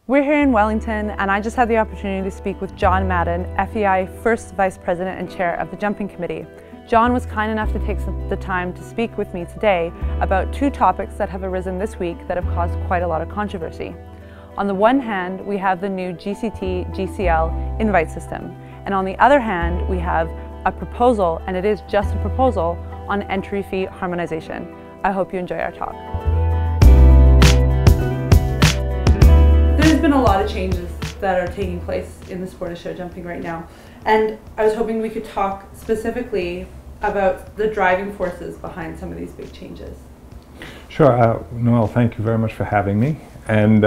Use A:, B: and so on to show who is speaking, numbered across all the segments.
A: We're here in Wellington, and I just had the opportunity to speak with John Madden, FEI first Vice President and Chair of the Jumping Committee. John was kind enough to take the time to speak with me today about two topics that have arisen this week that have caused quite a lot of controversy. On the one hand, we have the new GCT-GCL invite system, and on the other hand, we have a proposal, and it is just a proposal, on entry fee harmonization. I hope you enjoy our talk. There's been a lot of changes that are taking place in the sport of show jumping right now, and I was hoping we could talk specifically about the driving forces behind some of these big changes.
B: Sure, Noelle, thank you very much for having me, and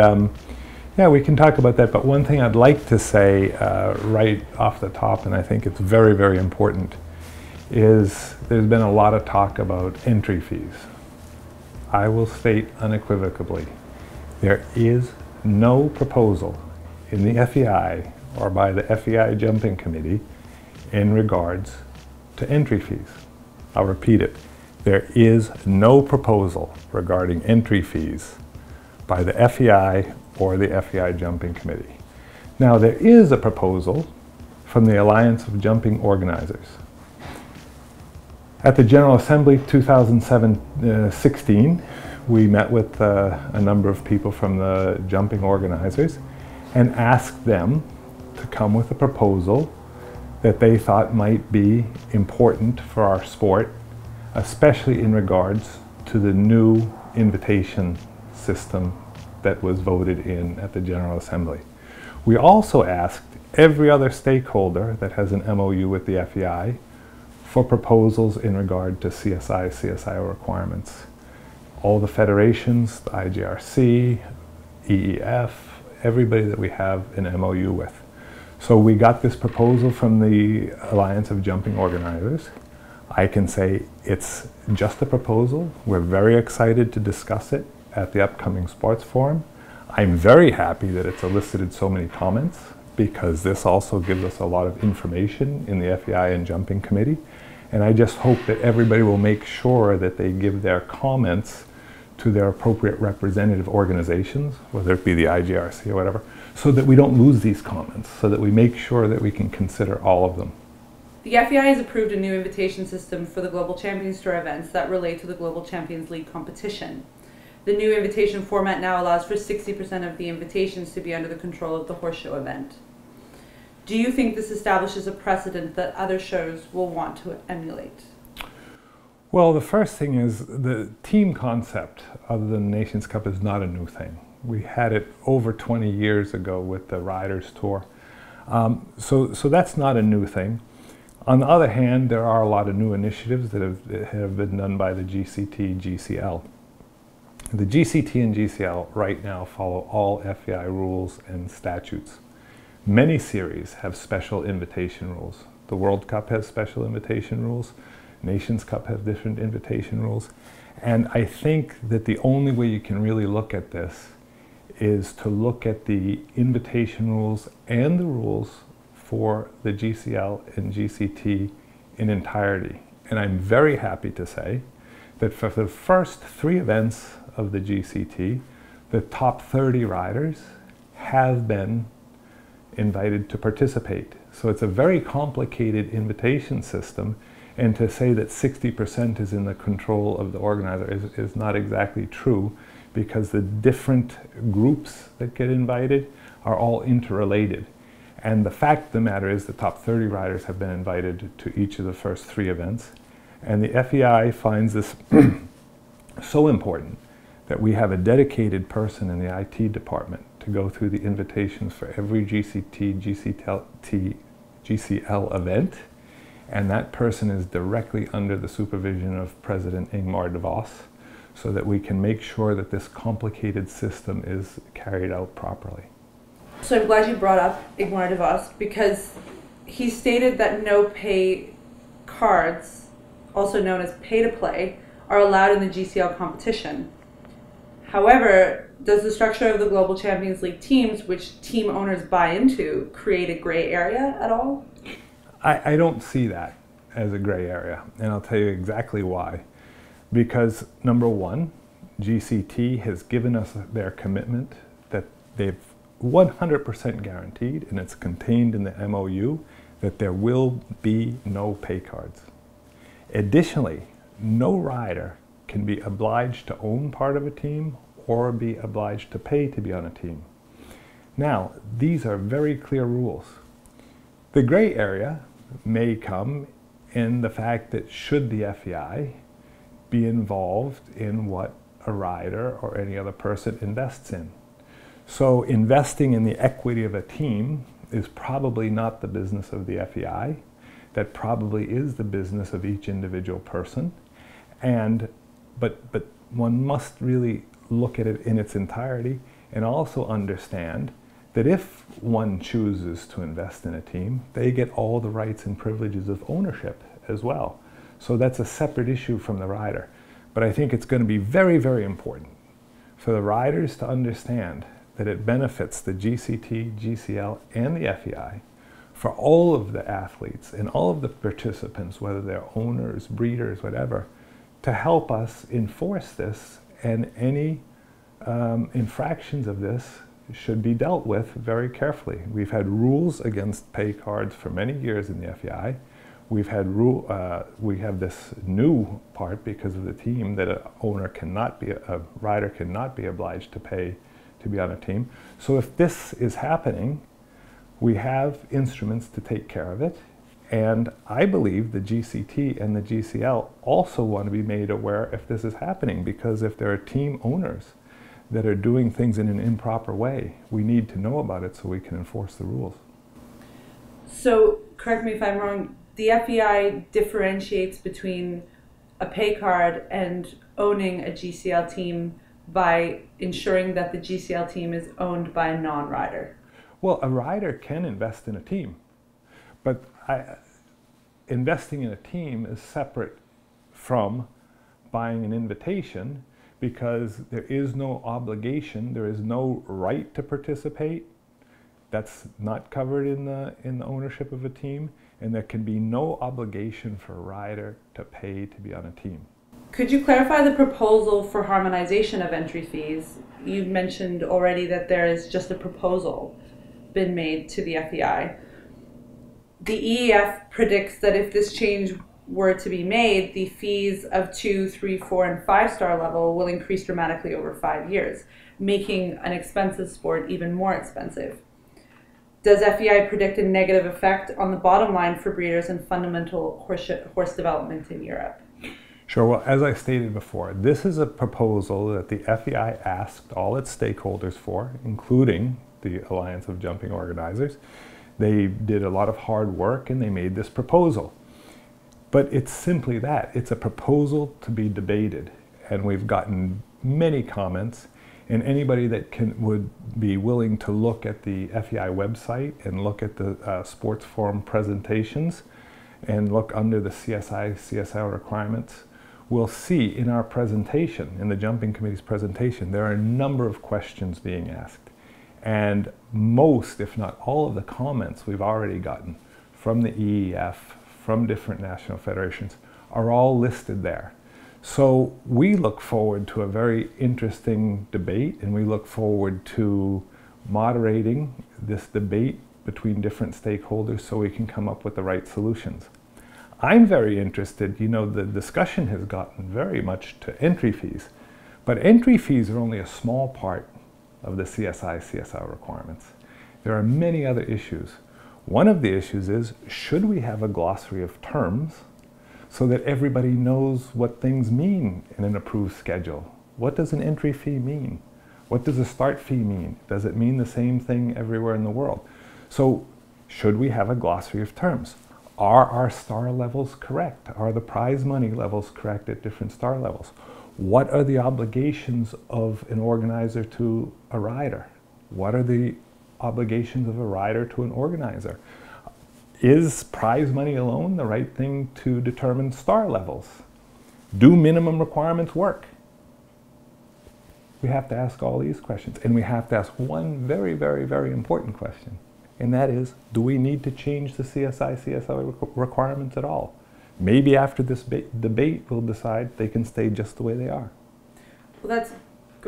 B: yeah, we can talk about that, but one thing I'd like to say right off the top, and I think it's very, very important, is there's been a lot of talk about entry fees. I will state unequivocally, there is no proposal in the FEI or by the FEI Jumping Committee in regards to entry fees. I'll repeat it. There is no proposal regarding entry fees by the FEI or the FEI Jumping Committee. Now, there is a proposal from the Alliance of Jumping Organizers. At the General Assembly 2016, we met with a number of people from the jumping organizers and asked them to come with a proposal that they thought might be important for our sport, especially in regards to the new invitation system that was voted in at the General Assembly. We also asked every other stakeholder that has an MOU with the FEI for proposals in regard to CSIO requirements. All the federations, the IJRC, EEF, everybody that we have an MOU with. So we got this proposal from the Alliance of Jumping Organizers. I can say it's just a proposal. We're very excited to discuss it at the upcoming sports forum. I'm very happy that it's elicited so many comments, because this also gives us a lot of information in the FEI and Jumping Committee. And I just hope that everybody will make sure that they give their comments to their appropriate representative organizations, whether it be the IJRC or whatever, so that we don't lose these comments, so that we make sure that we can consider all of them.
A: The FEI has approved a new invitation system for the Global Champions Tour events that relate to the Global Champions League competition. The new invitation format now allows for 60% of the invitations to be under the control of the horse show event. Do you think this establishes a precedent that other shows will want to emulate?
B: Well, the first thing is the team concept, other than the Nations Cup, is not a new thing. We had it over 20 years ago with the Riders Tour. So that's not a new thing. On the other hand, there are a lot of new initiatives that have been done by the GCT, GCL. The GCT and GCL right now follow all FEI rules and statutes. Many series have special invitation rules. The World Cup has special invitation rules. Nations Cup have different invitation rules. And I think that the only way you can really look at this is to look at the invitation rules and the rules for the GCL and GCT in entirety. And I'm very happy to say that for the first 3 events of the GCT, the top 30 riders have been invited to participate. So it's a very complicated invitation system, and to say that 60% is in the control of the organizer is not exactly true, because the different groups that get invited are all interrelated. And the fact of the matter is the top 30 riders have been invited to each of the first 3 events. And the FEI finds this so important that we have a dedicated person in the IT department to go through the invitations for every GCT, GCL event. And that person is directly under the supervision of President Ingmar de Vos, so that we can make sure that this complicated system is carried out properly.
A: So I'm glad you brought up Ingmar de Vos, because he stated that no pay cards, also known as pay-to-play, are allowed in the GCL competition. However, does the structure of the Global Champions League teams, which team owners buy into, create a gray area at all?
B: I don't see that as a gray area, and I'll tell you exactly why. Because number one, GCT has given us their commitment that they've 100% guaranteed, and it's contained in the MOU, that there will be no pay cards. Additionally, no rider can be obliged to own part of a team or be obliged to pay to be on a team. Now, these are very clear rules. The gray area may come in the fact that should the FEI be involved in what a rider or any other person invests in. So investing in the equity of a team is probably not the business of the FEI. That probably is the business of each individual person. But one must really look at it in its entirety and also understand that if one chooses to invest in a team, they get all the rights and privileges of ownership as well. So that's a separate issue from the rider. But I think it's going to be very, very important for the riders to understand that it benefits the GCT, GCL, and the FEI for all of the athletes and all of the participants, whether they're owners, breeders, whatever, to help us enforce this, and any infractions of this should be dealt with very carefully. We've had rules against pay cards for many years in the FEI. We have this new part because of the team that a rider cannot be obliged to pay to be on a team. So if this is happening, we have instruments to take care of it. And I believe the GCT and the GCL also want to be made aware if this is happening, because if there are team owners that are doing things in an improper way, we need to know about it so we can enforce the rules.
A: So, correct me if I'm wrong, the FEI differentiates between a pay card and owning a GCL team by ensuring that the GCL team is owned by a non-rider.
B: Well, a rider can invest in a team, but investing in a team is separate from buying an invitation, because there is no obligation, there is no right to participate. That's not covered in the ownership of a team, and there can be no obligation for a rider to pay to be on a team.
A: Could you clarify the proposal for harmonization of entry fees? You mentioned already that there is just a proposal been made to the FEI. The EEF predicts that if this change were to be made, the fees of 2, 3, 4, and 5-star level will increase dramatically over 5 years, making an expensive sport even more expensive. Does FEI predict a negative effect on the bottom line for breeders and fundamental horse development in Europe?
B: Sure. Well, as I stated before, this is a proposal that the FEI asked all its stakeholders for, including the Alliance of Jumping Organizers. They did a lot of hard work and they made this proposal. But it's simply that. It's a proposal to be debated. And we've gotten many comments, and anybody that would be willing to look at the FEI website and look at the sports forum presentations and look under the CSI requirements will see in our presentation, in the Jumping Committee's presentation, there are a number of questions being asked. And most, if not all, of the comments we've already gotten from the EEF, from different national federations, are all listed there. So we look forward to a very interesting debate, and we look forward to moderating this debate between different stakeholders so we can come up with the right solutions. I'm very interested, the discussion has gotten very much to entry fees, but entry fees are only a small part of the CSI requirements. There are many other issues. One of the issues is, should we have a glossary of terms so that everybody knows what things mean in an approved schedule? What does an entry fee mean? What does a start fee mean? Does it mean the same thing everywhere in the world? So, should we have a glossary of terms? Are our star levels correct? Are the prize money levels correct at different star levels? What are the obligations of an organizer to a rider? What are the obligations of a rider to an organizer? Is prize money alone the right thing to determine star levels? Do minimum requirements work? We have to ask all these questions, and we have to ask one very, very, very important question, and that is, do we need to change the CSI requirements at all? Maybe after this debate we'll decide they can stay just the way they are.
A: Well, that's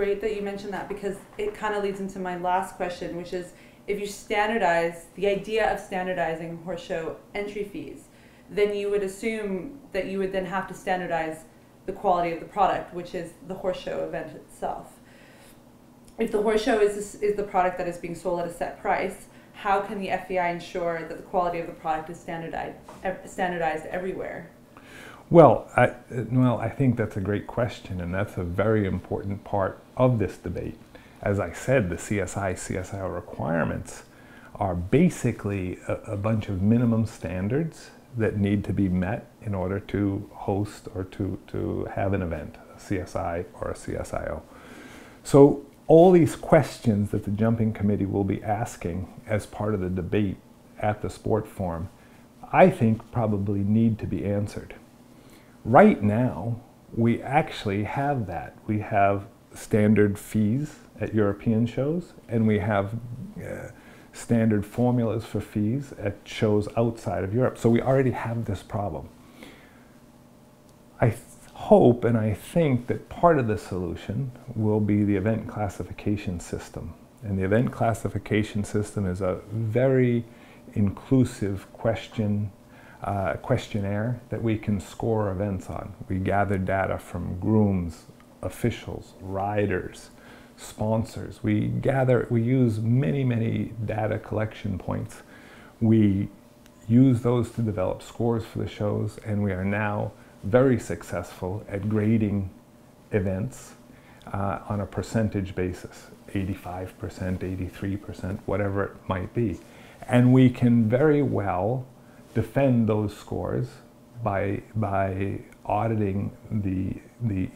A: great that you mentioned that, because it kind of leads into my last question, which is, if you standardize, the idea of standardizing horse show entry fees, then you would assume that you would then have to standardize the quality of the product, which is the horse show event itself. If the horse show is the product that is being sold at a set price, how can the FEI ensure that the quality of the product is standardized everywhere?
B: Well, Noelle, I think that's a great question, and that's a very important part of this debate. As I said, the CSI/CSIO requirements are basically a bunch of minimum standards that need to be met in order to host or to have an event, a CSI or a CSIO. So all these questions that the Jumping Committee will be asking as part of the debate at the sport forum, I think probably need to be answered. Right now, we actually have that. We have standard fees at European shows, and we have standard formulas for fees at shows outside of Europe. So we already have this problem. I hope and I think that part of the solution will be the event classification system. And the event classification system is a very inclusive questionnaire that we can score events on. We gather data from grooms, officials, riders, sponsors. We use many data collection points. We use those to develop scores for the shows, and we are now very successful at grading events on a percentage basis, 85%, 83%, whatever it might be. And we can very well defend those scores by auditing the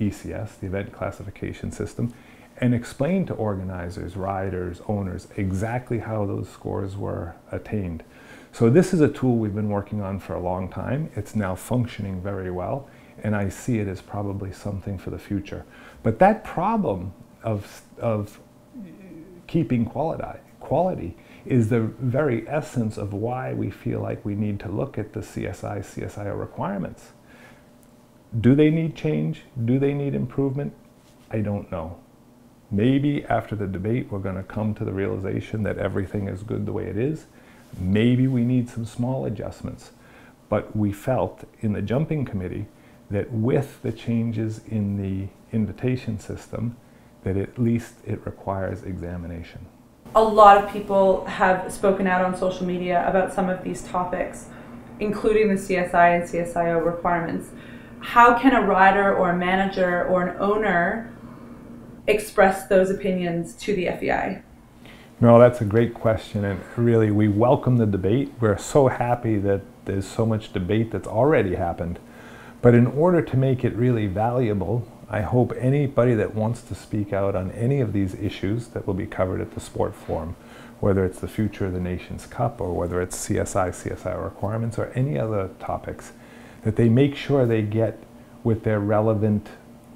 B: ECS, the event classification system, and explain to organizers, riders, owners, exactly how those scores were attained. So this is a tool we've been working on for a long time. It's now functioning very well, and I see it as probably something for the future. But that problem of keeping quality is the very essence of why we feel like we need to look at the CSI/CSIO requirements. Do they need change? Do they need improvement? I don't know. Maybe after the debate we're going to come to the realization that everything is good the way it is. Maybe we need some small adjustments. But we felt in the Jumping Committee that with the changes in the invitation system, that at least it requires examination.
A: A lot of people have spoken out on social media about some of these topics, including the CSI and CSIO requirements. How can a rider or a manager or an owner express those opinions to the FEI?
B: No, that's a great question, and really we welcome the debate. We're so happy that there's so much debate that's already happened. But in order to make it really valuable, I hope anybody that wants to speak out on any of these issues that will be covered at the Sport Forum, whether it's the future of the Nations Cup or whether it's CSI/CSIO requirements or any other topics, that they make sure they get with their relevant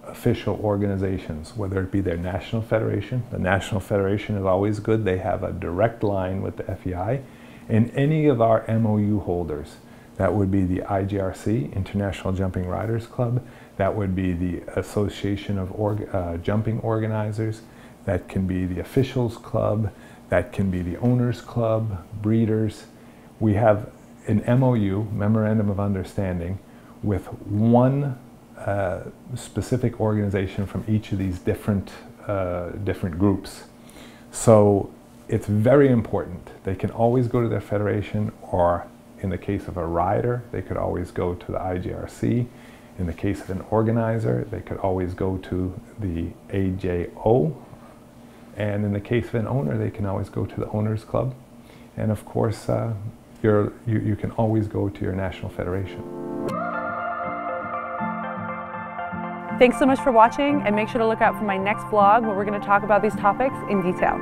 B: official organizations, whether it be their national federation. The national federation is always good. They have a direct line with the FEI, and any of our MOU holders. That would be the IJRC, International Jumping Riders Club. That would be the Association of Jumping Organizers. That can be the Officials Club. That can be the Owners Club, breeders. We have an MOU, Memorandum of Understanding, with one specific organization from each of these different groups. So it's very important. They can always go to their federation, or in the case of a rider, they could always go to the IJRC. In the case of an organizer, they could always go to the AJO. And in the case of an owner, they can always go to the Owners Club. And of course, you can always go to your national federation.
A: Thanks so much for watching, and make sure to look out for my next vlog where we're going to talk about these topics in detail.